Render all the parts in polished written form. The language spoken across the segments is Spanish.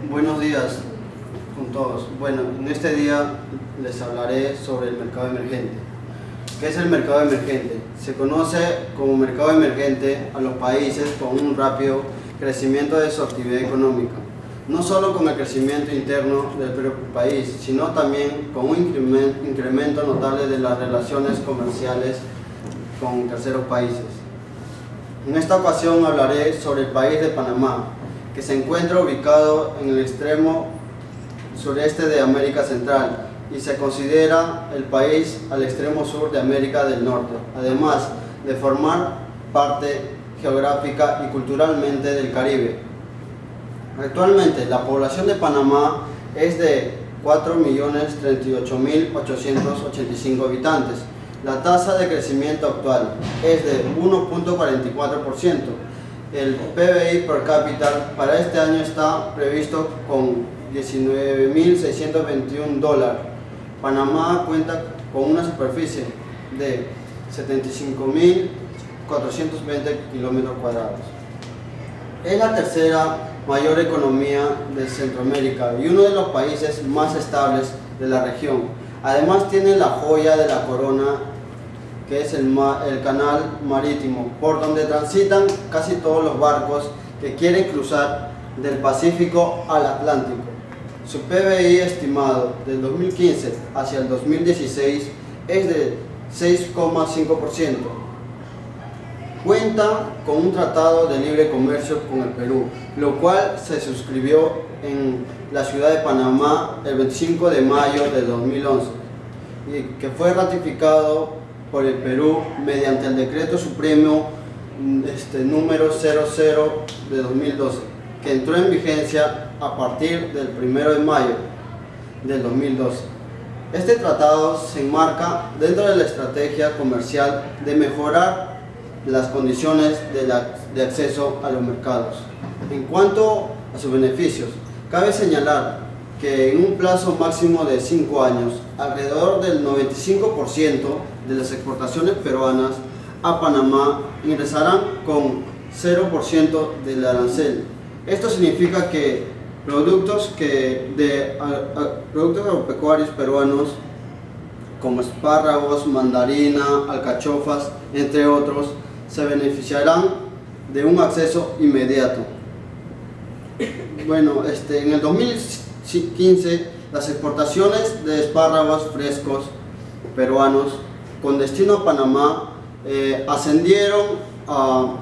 Buenos días con todos. Bueno, en este día les hablaré sobre el mercado emergente. ¿Qué es el mercado emergente? Se conoce como mercado emergente a los países con un rápido crecimiento de su actividad económica, no solo con el crecimiento interno del propio país, sino también con un incremento notable de las relaciones comerciales con terceros países. En esta ocasión hablaré sobre el país de Panamá, que se encuentra ubicado en el extremo sureste de América Central y se considera el país al extremo sur de América del Norte, además de formar parte geográfica y culturalmente del Caribe. Actualmente la población de Panamá es de 4.038.885 habitantes. La tasa de crecimiento actual es de 1.44%. El PBI per cápita para este año está previsto con $19.621. Panamá cuenta con una superficie de 75.420 kilómetros cuadrados. Es la tercera mayor economía de Centroamérica y uno de los países más estables de la región. Además tiene la joya de la corona, que es el canal marítimo, por donde transitan casi todos los barcos que quieren cruzar del Pacífico al Atlántico. Su PBI estimado del 2015 hacia el 2016 es de 6,5%. Cuenta con un tratado de libre comercio con el Perú, lo cual se suscribió en la ciudad de Panamá el 25 de mayo de 2011 y que fue ratificado por el Perú mediante el Decreto Supremo número 00 de 2012, que entró en vigencia a partir del 1 de mayo del 2012. Este tratado se enmarca dentro de la estrategia comercial de mejorar las condiciones de acceso a los mercados. En cuanto a sus beneficios, cabe señalar que en un plazo máximo de 5 años, alrededor del 95% de las exportaciones peruanas a Panamá ingresarán con 0% del arancel. Esto significa que productos agropecuarios peruanos como espárragos, mandarina, alcachofas, entre otros, se beneficiarán de un acceso inmediato. Bueno, en el 2015 las exportaciones de espárragos frescos peruanos con destino a Panamá ascendieron a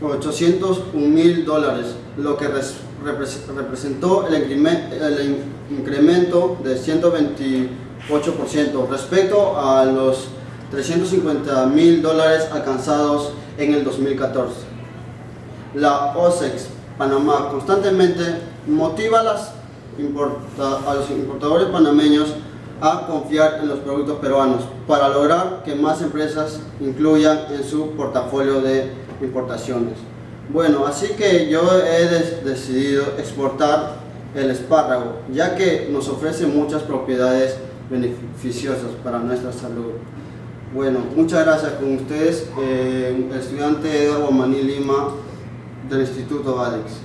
$801.000, lo que representó el incremento de 128% respecto a los $350.000 alcanzados en el 2014. La OCEX Panamá constantemente motiva a los importadores panameños a confiar en los productos peruanos para lograr que más empresas incluyan en su portafolio de importaciones. Bueno, así que yo he decidido exportar el espárrago, ya que nos ofrece muchas propiedades beneficiosas para nuestra salud. Bueno, muchas gracias con ustedes, el estudiante Eduardo Maní Lima del Instituto Alex.